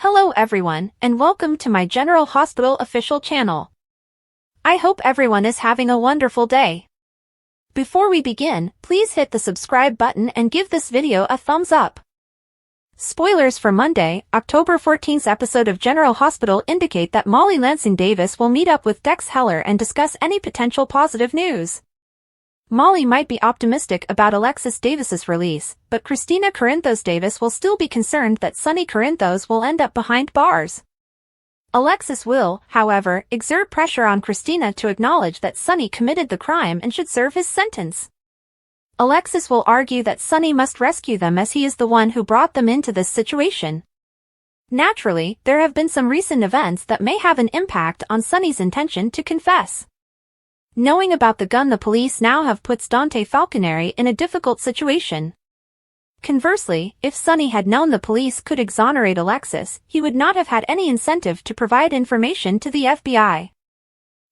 Hello everyone, and welcome to my General Hospital official channel. I hope everyone is having a wonderful day. Before we begin, please hit the subscribe button and give this video a thumbs up. Spoilers for Monday, October 14th's episode of General Hospital indicate that Molly Lansing Davis will meet up with Dex Heller and discuss any potential positive news. Molly might be optimistic about Alexis Davis's release, but Christina Corinthos Davis will still be concerned that Sonny Corinthos will end up behind bars. Alexis will, however, exert pressure on Christina to acknowledge that Sonny committed the crime and should serve his sentence. Alexis will argue that Sonny must rescue them as he is the one who brought them into this situation. Naturally, there have been some recent events that may have an impact on Sonny's intention to confess. Knowing about the gun the police now have puts Dante Falconeri in a difficult situation. Conversely, if Sonny had known the police could exonerate Alexis, he would not have had any incentive to provide information to the FBI.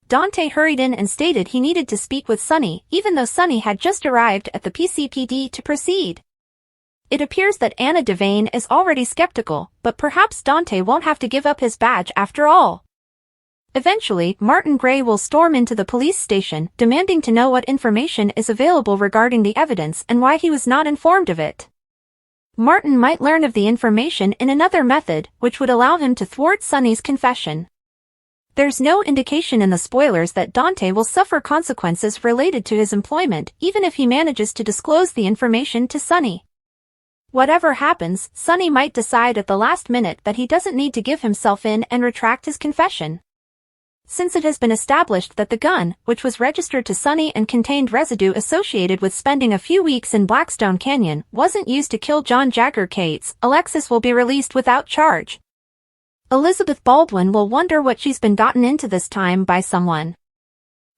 Dante hurried in and stated he needed to speak with Sonny, even though Sonny had just arrived at the PCPD to proceed. It appears that Anna Devane is already skeptical, but perhaps Dante won't have to give up his badge after all. Eventually, Martin Gray will storm into the police station, demanding to know what information is available regarding the evidence and why he was not informed of it. Martin might learn of the information in another method, which would allow him to thwart Sonny's confession. There's no indication in the spoilers that Dante will suffer consequences related to his employment, even if he manages to disclose the information to Sonny. Whatever happens, Sonny might decide at the last minute that he doesn't need to give himself in and retract his confession. Since it has been established that the gun, which was registered to Sonny and contained residue associated with spending a few weeks in Blackstone Canyon, wasn't used to kill John Jagger Cates, Alexis will be released without charge. Elizabeth Baldwin will wonder what she's been gotten into this time by someone.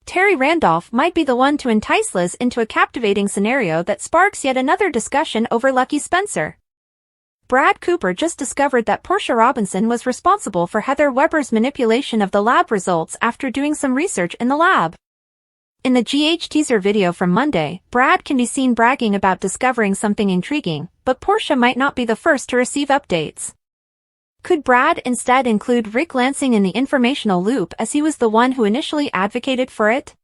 Terry Randolph might be the one to entice Liz into a captivating scenario that sparks yet another discussion over Lucky Spencer. Brad Cooper just discovered that Portia Robinson was responsible for Heather Weber's manipulation of the lab results after doing some research in the lab. In the GH teaser video from Monday, Brad can be seen bragging about discovering something intriguing, but Portia might not be the first to receive updates. Could Brad instead include Rick Lansing in the informational loop as he was the one who initially advocated for it?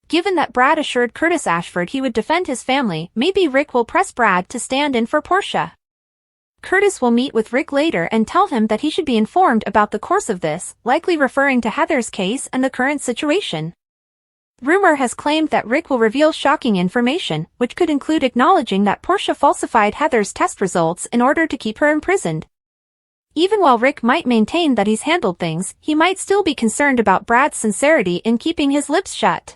Given that Brad assured Curtis Ashford he would defend his family, maybe Rick will press Brad to stand in for Portia. Curtis will meet with Rick later and tell him that he should be informed about the course of this, likely referring to Heather's case and the current situation. Rumor has claimed that Rick will reveal shocking information, which could include acknowledging that Portia falsified Heather's test results in order to keep her imprisoned. Even while Rick might maintain that he's handled things, he might still be concerned about Brad's sincerity in keeping his lips shut.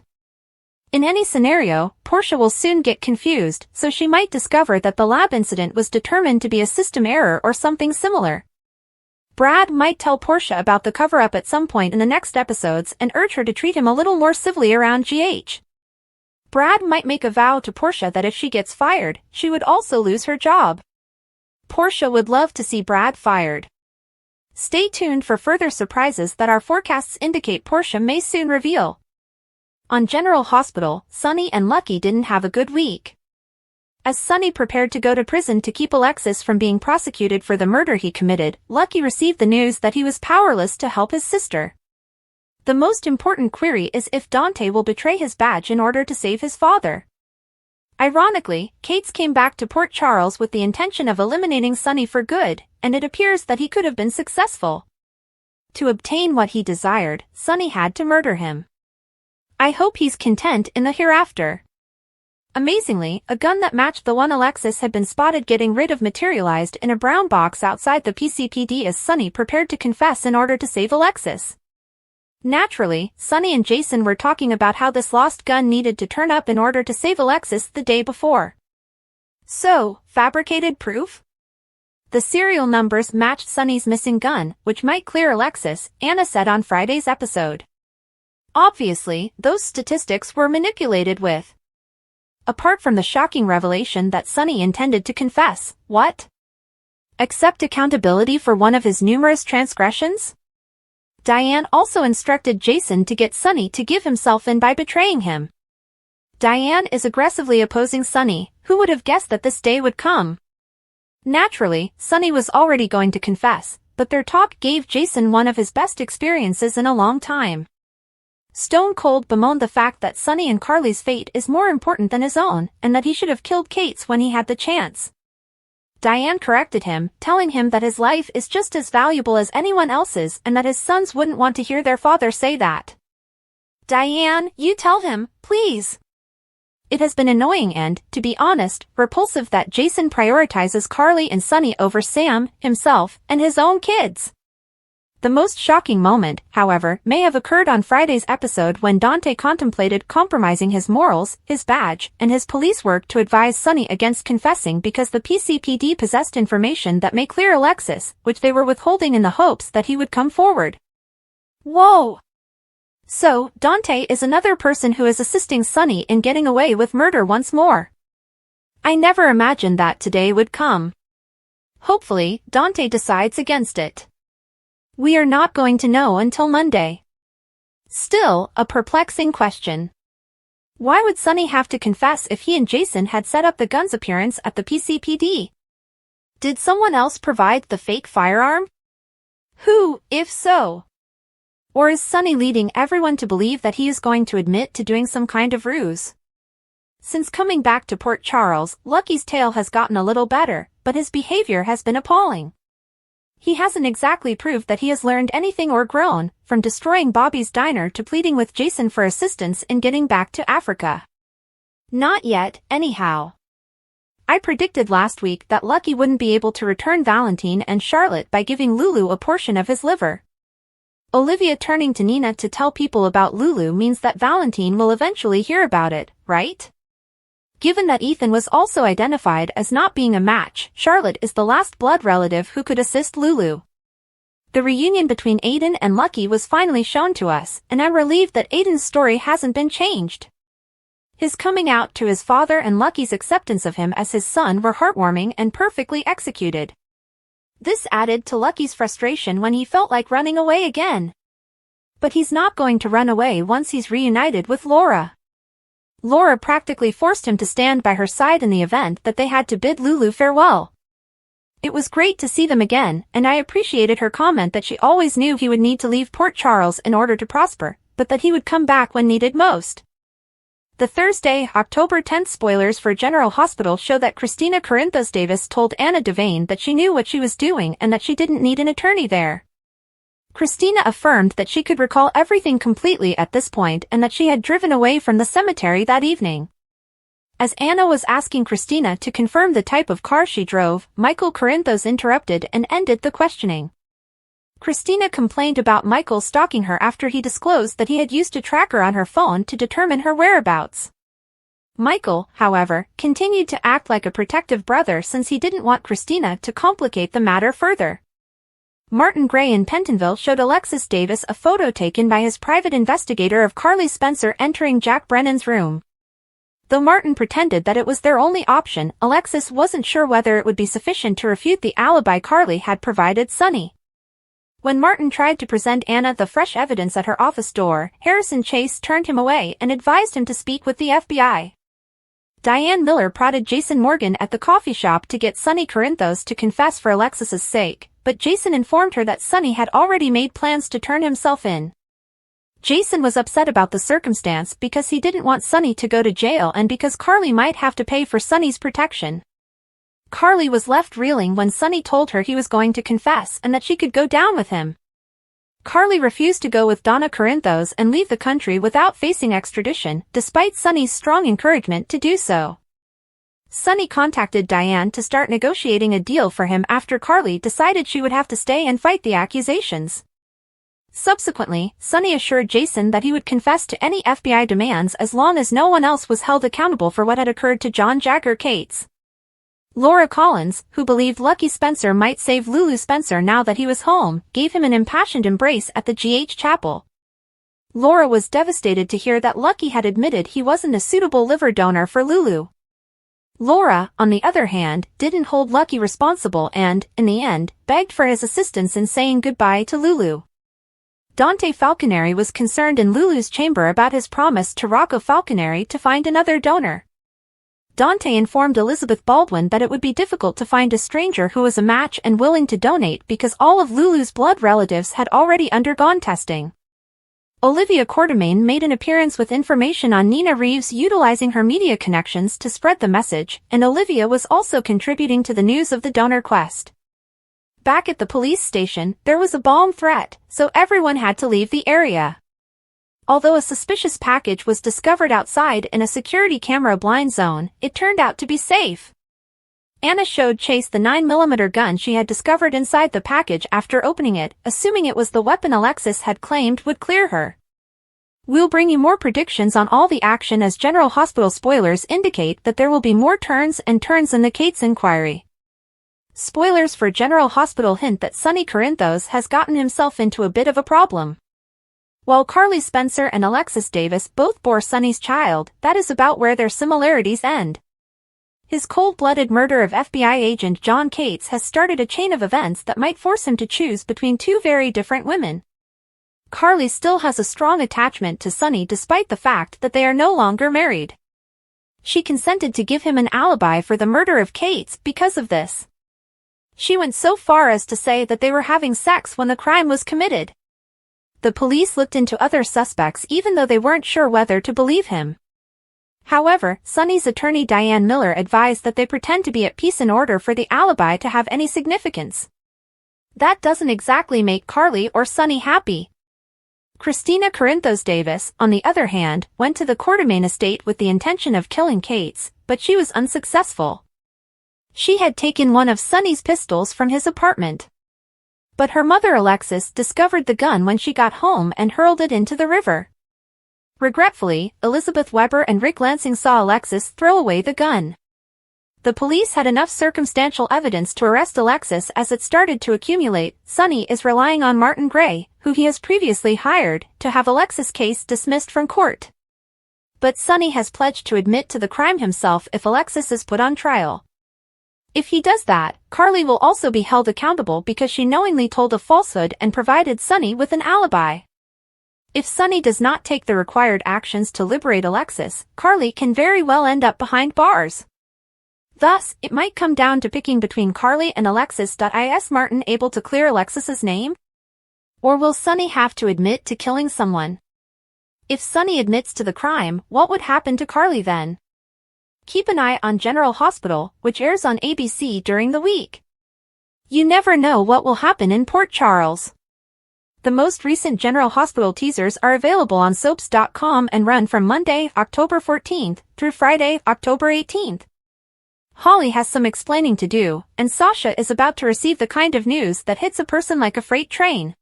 In any scenario, Portia will soon get confused, so she might discover that the lab incident was determined to be a system error or something similar. Brad might tell Portia about the cover-up at some point in the next episodes and urge her to treat him a little more civilly around GH. Brad might make a vow to Portia that if she gets fired, she would also lose her job. Portia would love to see Brad fired. Stay tuned for further surprises that our forecasts indicate Portia may soon reveal. On General Hospital, Sonny and Lucky didn't have a good week. As Sonny prepared to go to prison to keep Alexis from being prosecuted for the murder he committed, Lucky received the news that he was powerless to help his sister. The most important query is if Dante will betray his badge in order to save his father. Ironically, Cates came back to Port Charles with the intention of eliminating Sonny for good, and it appears that he could have been successful. To obtain what he desired, Sonny had to murder him. I hope he's content in the hereafter. Amazingly, a gun that matched the one Alexis had been spotted getting rid of materialized in a brown box outside the PCPD as Sonny prepared to confess in order to save Alexis. Naturally, Sonny and Jason were talking about how this lost gun needed to turn up in order to save Alexis the day before. So, fabricated proof? The serial numbers matched Sonny's missing gun, which might clear Alexis, Anna said on Friday's episode. Obviously, those statistics were manipulated with. Apart from the shocking revelation that Sonny intended to confess, what? Accept accountability for one of his numerous transgressions? Diane also instructed Jason to get Sonny to give himself in by betraying him. Diane is aggressively opposing Sonny, who would have guessed that this day would come? Naturally, Sonny was already going to confess, but their talk gave Jason one of his best experiences in a long time. Stone Cold bemoaned the fact that Sonny and Carly's fate is more important than his own, and that he should have killed Kate's when he had the chance. Diane corrected him, telling him that his life is just as valuable as anyone else's and that his sons wouldn't want to hear their father say that. "Diane, you tell him, please." It has been annoying and, to be honest, repulsive that Jason prioritizes Carly and Sonny over Sam, himself, and his own kids. The most shocking moment, however, may have occurred on Friday's episode when Dante contemplated compromising his morals, his badge, and his police work to advise Sonny against confessing because the PCPD possessed information that may clear Alexis, which they were withholding in the hopes that he would come forward. Whoa! So, Dante is another person who is assisting Sonny in getting away with murder once more. I never imagined that today would come. Hopefully, Dante decides against it. We are not going to know until Monday. Still, a perplexing question. Why would Sonny have to confess if he and Jason had set up the gun's appearance at the PCPD? Did someone else provide the fake firearm? Who, if so? Or is Sonny leading everyone to believe that he is going to admit to doing some kind of ruse? Since coming back to Port Charles, Lucky's tale has gotten a little better, but his behavior has been appalling. He hasn't exactly proved that he has learned anything or grown, from destroying Bobby's diner to pleading with Jason for assistance in getting back to Africa. Not yet, anyhow. I predicted last week that Lucky wouldn't be able to return Valentine and Charlotte by giving Lulu a portion of his liver. Olivia turning to Nina to tell people about Lulu means that Valentine will eventually hear about it, right? Given that Ethan was also identified as not being a match, Charlotte is the last blood relative who could assist Lulu. The reunion between Aiden and Lucky was finally shown to us, and I'm relieved that Aiden's story hasn't been changed. His coming out to his father and Lucky's acceptance of him as his son were heartwarming and perfectly executed. This added to Lucky's frustration when he felt like running away again. But he's not going to run away once he's reunited with Laura. Laura practically forced him to stand by her side in the event that they had to bid Lulu farewell. It was great to see them again, and I appreciated her comment that she always knew he would need to leave Port Charles in order to prosper, but that he would come back when needed most. The Thursday, October 10th spoilers for General Hospital show that Christina Corinthos Davis told Anna Devane that she knew what she was doing and that she didn't need an attorney there. Christina affirmed that she could recall everything completely at this point and that she had driven away from the cemetery that evening. As Anna was asking Christina to confirm the type of car she drove, Michael Corinthos interrupted and ended the questioning. Christina complained about Michael stalking her after he disclosed that he had used a tracker on her phone to determine her whereabouts. Michael, however, continued to act like a protective brother since he didn't want Christina to complicate the matter further. Martin Gray in Pentonville showed Alexis Davis a photo taken by his private investigator of Carly Spencer entering Jack Brennan's room. Though Martin pretended that it was their only option, Alexis wasn't sure whether it would be sufficient to refute the alibi Carly had provided Sonny. When Martin tried to present Anna the fresh evidence at her office door, Harrison Chase turned him away and advised him to speak with the FBI. Diane Miller prodded Jason Morgan at the coffee shop to get Sonny Corinthos to confess for Alexis's sake, but Jason informed her that Sonny had already made plans to turn himself in. Jason was upset about the circumstance because he didn't want Sonny to go to jail and because Carly might have to pay for Sonny's protection. Carly was left reeling when Sonny told her he was going to confess and that she could go down with him. Carly refused to go with Donna Corinthos and leave the country without facing extradition, despite Sonny's strong encouragement to do so. Sonny contacted Diane to start negotiating a deal for him after Carly decided she would have to stay and fight the accusations. Subsequently, Sonny assured Jason that he would confess to any FBI demands as long as no one else was held accountable for what had occurred to John Jagger Cates. Laura Collins, who believed Lucky Spencer might save Lulu Spencer now that he was home, gave him an impassioned embrace at the GH Chapel. Laura was devastated to hear that Lucky had admitted he wasn't a suitable liver donor for Lulu. Laura, on the other hand, didn't hold Lucky responsible and, in the end, begged for his assistance in saying goodbye to Lulu. Dante Falconeri was concerned in Lulu's chamber about his promise to Rocco Falconeri to find another donor. Dante informed Elizabeth Baldwin that it would be difficult to find a stranger who was a match and willing to donate because all of Lulu's blood relatives had already undergone testing. Olivia Quartermain made an appearance with information on Nina Reeves utilizing her media connections to spread the message, and Olivia was also contributing to the news of the donor quest. Back at the police station, there was a bomb threat, so everyone had to leave the area. Although a suspicious package was discovered outside in a security camera blind zone, it turned out to be safe. Anna showed Chase the 9mm gun she had discovered inside the package after opening it, assuming it was the weapon Alexis had claimed would clear her. We'll bring you more predictions on all the action as General Hospital spoilers indicate that there will be more turns and turns in the Cates inquiry. Spoilers for General Hospital hint that Sonny Corinthos has gotten himself into a bit of a problem. While Carly Spencer and Alexis Davis both bore Sonny's child, that is about where their similarities end. His cold-blooded murder of FBI agent John Cates has started a chain of events that might force him to choose between two very different women. Carly still has a strong attachment to Sonny despite the fact that they are no longer married. She consented to give him an alibi for the murder of Cates because of this. She went so far as to say that they were having sex when the crime was committed. The police looked into other suspects even though they weren't sure whether to believe him. However, Sonny's attorney Diane Miller advised that they pretend to be at peace in order for the alibi to have any significance. That doesn't exactly make Carly or Sonny happy. Christina Corinthos Davis, on the other hand, went to the Quartermain estate with the intention of killing Cates, but she was unsuccessful. She had taken one of Sonny's pistols from his apartment. But her mother Alexis discovered the gun when she got home and hurled it into the river. Regretfully, Elizabeth Weber and Rick Lansing saw Alexis throw away the gun. The police had enough circumstantial evidence to arrest Alexis as it started to accumulate. Sonny is relying on Martin Gray, who he has previously hired, to have Alexis' case dismissed from court. But Sonny has pledged to admit to the crime himself if Alexis is put on trial. If he does that, Carly will also be held accountable because she knowingly told a falsehood and provided Sonny with an alibi. If Sonny does not take the required actions to liberate Alexis, Carly can very well end up behind bars. Thus, it might come down to picking between Carly and Alexis. Is Martin able to clear Alexis's name? Or will Sonny have to admit to killing someone? If Sonny admits to the crime, what would happen to Carly then? Keep an eye on General Hospital, which airs on ABC during the week. You never know what will happen in Port Charles. The most recent General Hospital teasers are available on soaps.com and run from Monday, October 14th, through Friday, October 18th. Holly has some explaining to do, and Sasha is about to receive the kind of news that hits a person like a freight train.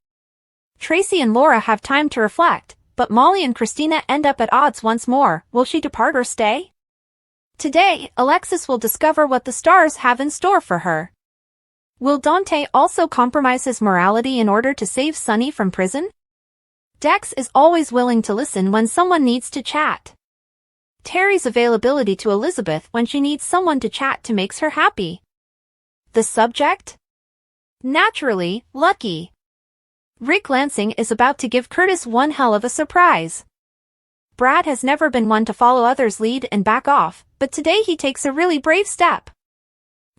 Tracy and Laura have time to reflect, but Molly and Christina end up at odds once more. Will she depart or stay? Today, Alexis will discover what the stars have in store for her. Will Dante also compromise his morality in order to save Sonny from prison? Dex is always willing to listen when someone needs to chat. Terry's availability to Elizabeth when she needs someone to chat to makes her happy. The subject? Naturally, Lucky. Rick Lansing is about to give Curtis one hell of a surprise. Brad has never been one to follow others' lead and back off, but today he takes a really brave step.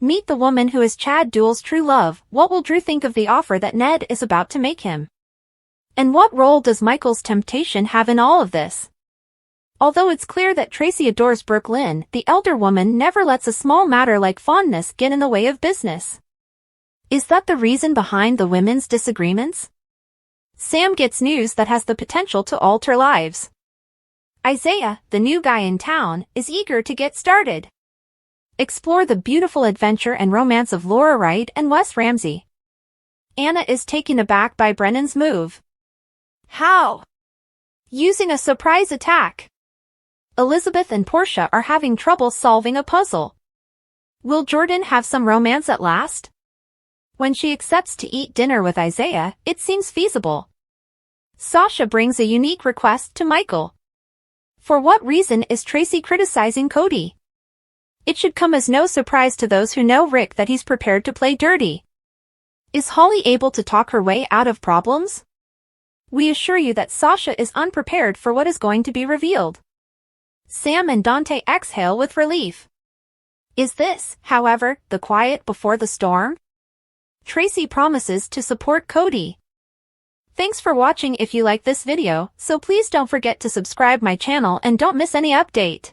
Meet the woman who is Chad Duell's true love. What will Drew think of the offer that Ned is about to make him? And what role does Michael's temptation have in all of this? Although it's clear that Tracy adores Brooklyn, the elder woman never lets a small matter like fondness get in the way of business. Is that the reason behind the women's disagreements? Sam gets news that has the potential to alter lives. Isaiah, the new guy in town, is eager to get started. Explore the beautiful adventure and romance of Laura Wright and Wes Ramsey. Anna is taken aback by Brennan's move. How? Using a surprise attack. Elizabeth and Portia are having trouble solving a puzzle. Will Jordan have some romance at last? When she accepts to eat dinner with Isaiah, it seems feasible. Sasha brings a unique request to Michael. For what reason is Tracy criticizing Cody? It should come as no surprise to those who know Rick that he's prepared to play dirty. Is Holly able to talk her way out of problems? We assure you that Sasha is unprepared for what is going to be revealed. Sam and Dante exhale with relief. Is this, however, the quiet before the storm? Tracy promises to support Cody. Thanks for watching. If you like this video, so please don't forget to subscribe my channel and don't miss any update.